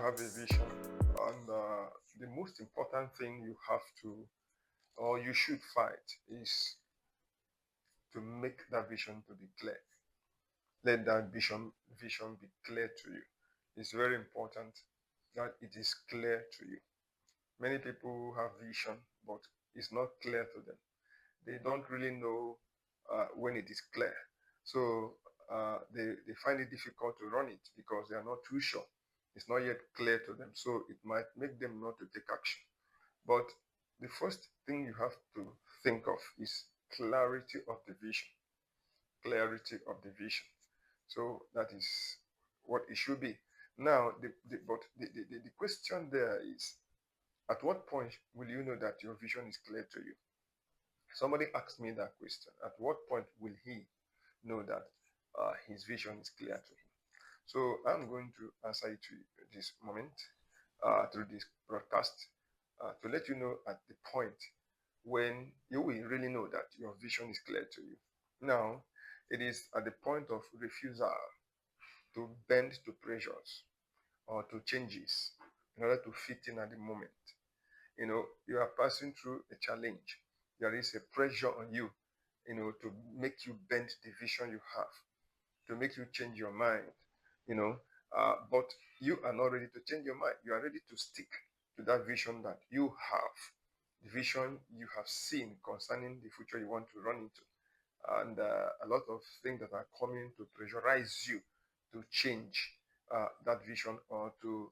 have a vision, and the most important thing you have to, or you should fight, is to make that vision to be clear. Let that vision be clear to you. It's very important that it is clear to you. Many people have vision, but it's not clear to them. They don't really know when it is clear. So they find it difficult to run it because they are not too sure. It's not yet clear to them. So it might make them not to take action. But the first thing you have to think of is clarity of the vision. Clarity of the vision. So that is what it should be. Now, the question there is, at what point will you know that your vision is clear to you? Somebody asked me that question. At what point will he know that his vision is clear to him? So I'm going to answer it to you this moment through this broadcast to let you know at the point when you will really know that your vision is clear to you. Now, it is at the point of refusal to bend to pressures or to changes in order to fit in at the moment. You are passing through a challenge. There is a pressure on you, to make you bend the vision you have, to make you change your mind, but you are not ready to change your mind. You are ready to stick to that vision that you have, the vision you have seen concerning the future you want to run into. And a lot of things that are coming to pressurize you to change that vision or to,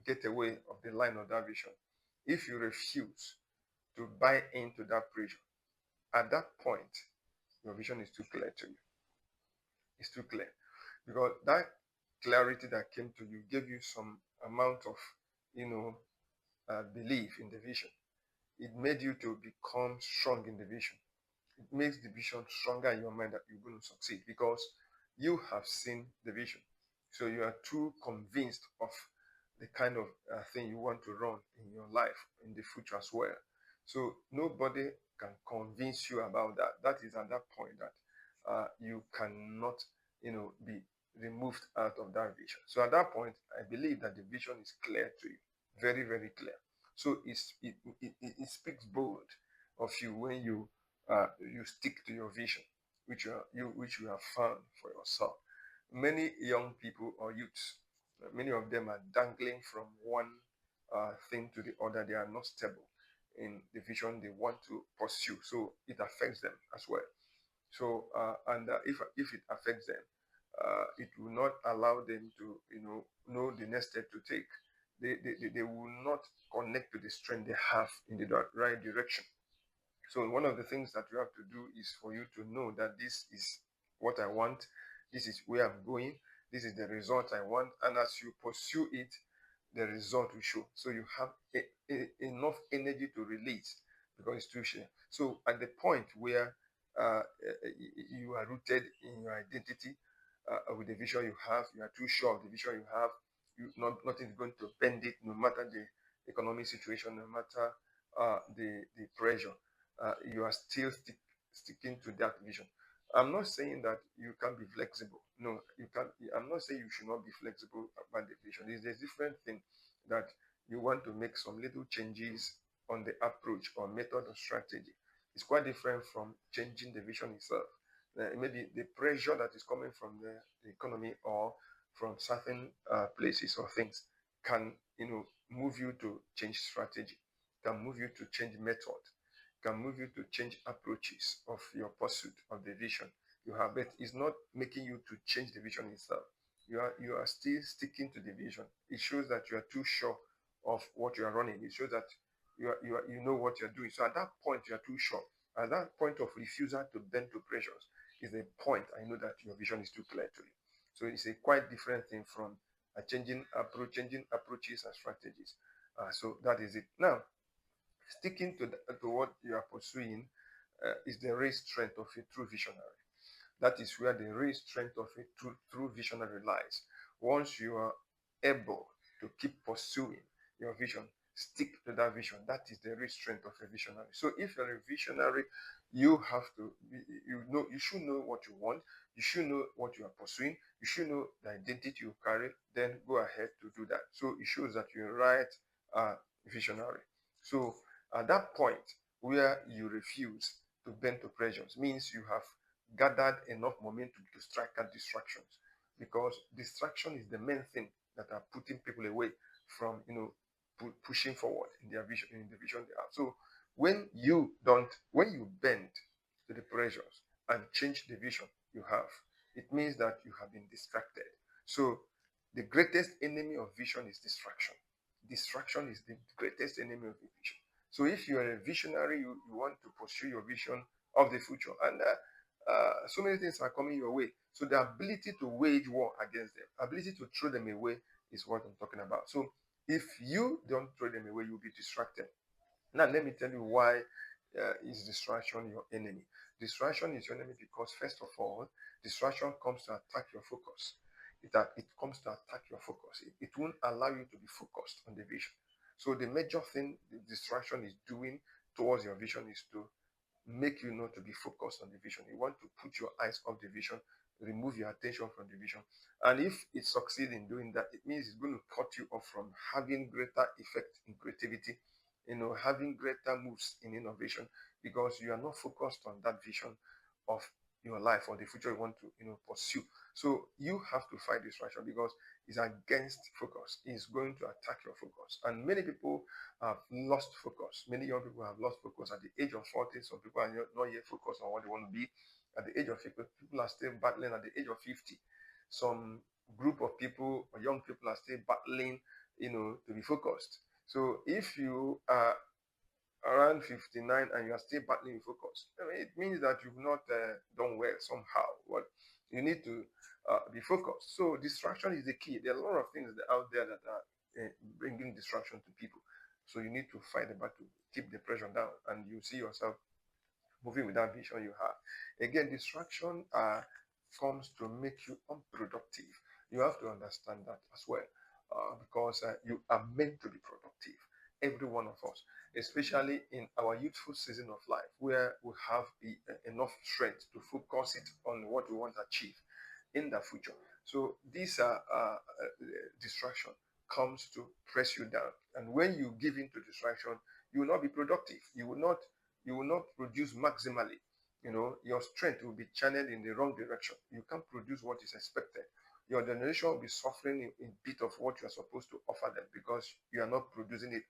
get away of the line of that vision. If you refuse to buy into that pressure, at that point, your vision is too clear to you. It's too clear because that clarity that came to you gave you some amount of, belief in the vision. It made you to become strong in the vision. It makes the vision stronger in your mind that you're going to succeed because you have seen the vision. So you are too convinced of the kind of thing you want to run in your life in the future as well. So nobody can convince you about that. That is at that point that you cannot, be removed out of that vision. So at that point, I believe that the vision is clear to you, very, very clear. So it speaks bold of you when you stick to your vision, which you have found for yourself. Many young people or youths, many of them are dangling from one thing to the other. They are not stable in the vision they want to pursue, so it affects them as well. So and if it affects them, it will not allow them to know the next step to take. They will not connect to the strength they have in the right direction. So one of the things that you have to do is for you to know that this is what I want, this is where I'm going, this is the result I want, and as you pursue it, the result will show. So you have enough energy to release because it's too sheer. So at the point where you are rooted in your identity with the vision you are too sure of the vision you have. Nothing is going to bend it, no matter the economic situation, no matter the pressure. You are still sticking to that vision. I'm not saying that you can be flexible. No, you can't. I'm not saying you should not be flexible about the vision. It's a different thing that you want to make some little changes on the approach or method or strategy. It's quite different from changing the vision itself. Maybe the pressure that is coming from the economy or from certain places or things can move you to change strategy, can move you to change method, can move you to change approaches of your pursuit of the vision you have. But it's not making you to change the vision itself. You are still sticking to the vision. It shows that you are too sure of what you are running. It shows that you know what you're doing. So at that point you are too sure. At that point of refusal to bend to pressures is a point I know that your vision is too clear to you. So it's a quite different thing from changing approaches and strategies. So that is it. Now, sticking to what you are pursuing is the real strength of a true visionary. That is where the real strength of a true visionary lies. Once you are able to keep pursuing your vision, stick to that vision. That is the real strength of a visionary. So if you're a visionary, You have to, you should know what you want. You should know what you are pursuing. You should know the identity you carry. Then go ahead to do that. So it shows that you're right visionary. So at that point where you refuse to bend to pressures means you have gathered enough momentum to strike at distractions, because distraction is the main thing that are putting people away from pushing forward in their vision, in the vision they have. So when you bend to the pressures and change the vision you have, it means that you have been distracted. So the greatest enemy of vision is distraction. Distraction is the greatest enemy of the vision. So if you are a visionary, you want to pursue your vision of the future, and so many things are coming your way. So the ability to wage war against them, ability to throw them away, is what I'm talking about. So if you don't throw them away, you'll be distracted. Now, let me tell you why is distraction your enemy. Distraction is your enemy because, first of all, distraction comes to attack your focus. It comes to attack your focus. It won't allow you to be focused on the vision. So, the major thing the distraction is doing towards your vision is to make you not to be focused on the vision. You want to put your eyes off the vision, remove your attention from the vision. And if it succeeds in doing that, it means it's going to cut you off from having greater effect in creativity, having greater moves in innovation, because you are not focused on that vision of your life or the future you want to, pursue. So you have to fight distraction because it's against focus. It's going to attack your focus. And many people have lost focus. Many young people have lost focus at the age of 40. Some people are not yet focused on what they want to be. At the age of 50, people are still battling at the age of 50. Some group of people or young people are still battling, to be focused. So if you are around 59 and you are still battling with focus, it means that you've not done well somehow. What you need to be focused. So distraction is the key. There are a lot of things out there that are bringing distraction to people. So you need to fight the battle, keep the pressure down, and you see yourself moving with that vision you have. Again, distraction comes to make you unproductive. You have to understand that as well, because you are meant to be productive. Every one of us, especially in our youthful season of life, where we have enough strength to focus it on what we want to achieve in the future. So this distraction comes to press you down, and when you give in to distraction, you will not be productive. You will not produce maximally. Your strength will be channeled in the wrong direction. You can't produce what is expected. Your generation will be suffering in bit of what you are supposed to offer them because you are not producing it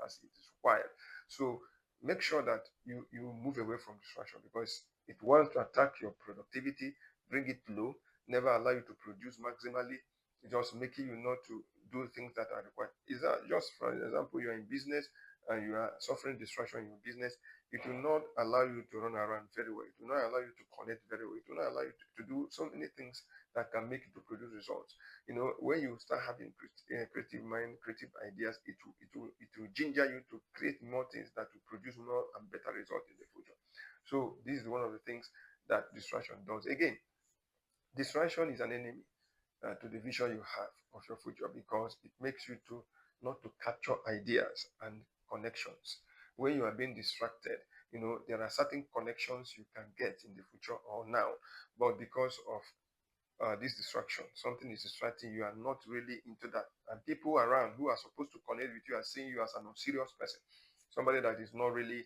as it is required. So make sure that you move away from distraction, because it wants to attack your productivity, bring it low, never allow you to produce maximally, just making you not to do things that are required. Is that just, for example, you're in business and you are suffering distraction in your business? It will not allow you to run around very well. It will not allow you to connect very well. It will not allow you to do so many things that can make you to produce results. When you start having creative mind, creative ideas, it will ginger you to create more things that will produce more and better results in the future. So this is one of the things that distraction does. Again, distraction is an enemy to the vision you have of your future, because it makes you to not to capture ideas and connections. When you are being distracted, there are certain connections you can get in the future or now, but because of this distraction, something is distracting you, are not really into that, and people around who are supposed to connect with you are seeing you as an unserious person, somebody that is not really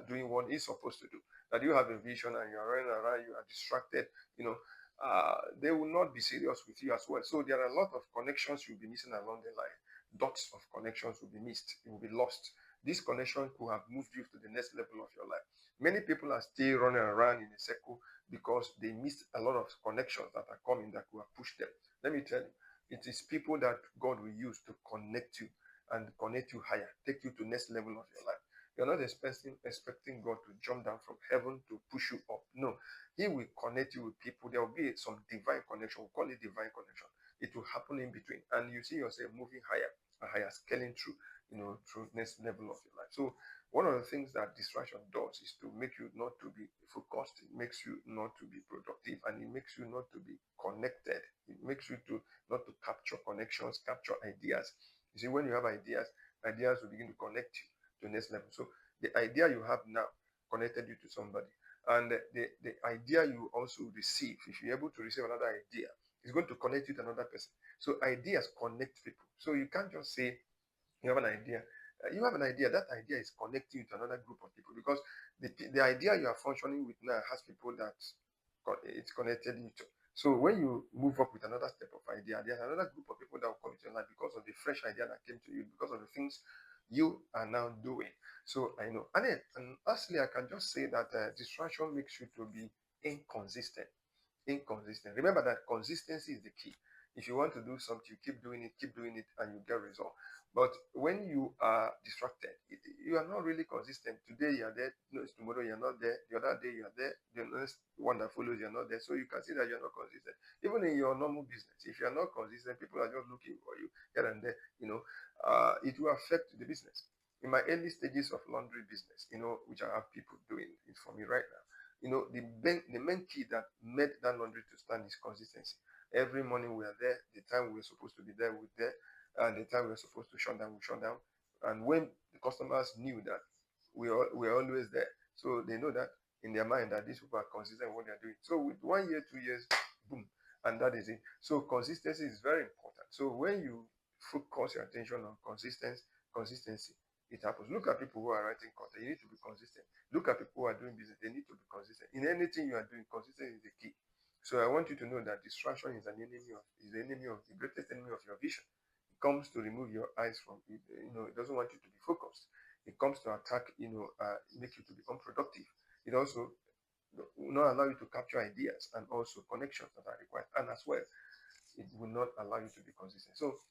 doing what he's supposed to do. That you have a vision and you are running around, you are distracted, they will not be serious with you as well. So there are a lot of connections you'll be missing along the line. Dots of connections will be missed, you will be lost. This connection could have moved you to the next level of your life. Many people are still running around in a circle because they missed a lot of connections that are coming that will push them. Let me tell you, it is people that God will use to connect you and connect you higher, take you to next level of your life. You're not expecting God to jump down from heaven to push you up. No, He will connect you with people. There will be some divine connection. We call it divine connection. It will happen in between, and you see yourself moving higher and higher, scaling through, through next level of your life. So one of the things that distraction does is to make you not to be focused. It makes you not to be productive, and it makes you not to be connected. It makes you to not to capture connections, capture ideas. You see, when you have ideas, ideas will begin to connect you to the next level. So the idea you have now connected you to somebody, And the idea you also receive, if you're able to receive another idea, is going to connect you to another person. So ideas connect people. So you can't just say you have an idea. You have an idea. That idea is connecting you to another group of people because the idea you are functioning with now has people that it's connected you to. So when you move up with another step of idea, there's another group of people that will come into your life because of the fresh idea that came to you, because of the things you are now doing. So I know. And lastly, I can just say that distraction makes you to be inconsistent. Inconsistent. Remember that consistency is the key. If you want to do something, you keep doing it, and you get result. But when you are distracted, you are not really consistent. Today you are there, no, tomorrow you are not there. The other day you are there. The next one that follows you are not there. So you can see that you are not consistent. Even in your normal business, if you are not consistent, people are just looking for you here and there. It will affect the business. In my early stages of laundry business, which I have people doing it for me right now, the main key that made that laundry to stand is consistency. Every morning we are there, the time we are supposed to be there, we're there, and the time we are supposed to shut down, we shut down. And when the customers knew that we're always there, so they know that in their mind that these people are consistent in what they're doing. So with 1 year, 2 years, boom, and that is it. So consistency is very important. So when you focus your attention on consistency, it happens. Look at people who are writing content. You need to be consistent. Look at people who are doing business. They need to be consistent. In anything you are doing, consistency is the key. So I want you to know that distraction is the greatest enemy of your vision. It comes to remove your eyes from it. It doesn't want you to be focused. It comes to attack, make you to become productive. It also will not allow you to capture ideas and also connections that are required. And as well, it will not allow you to be consistent. So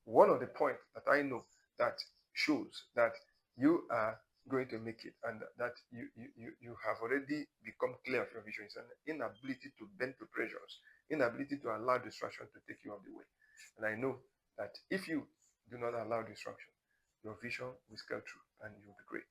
one of the points that I know that shows that you are going to make it and that you have already become clear of your vision is an inability to bend to pressures, inability to allow distraction to take you off the way. And I know that if you do not allow distraction, your vision will scale through and you'll be great.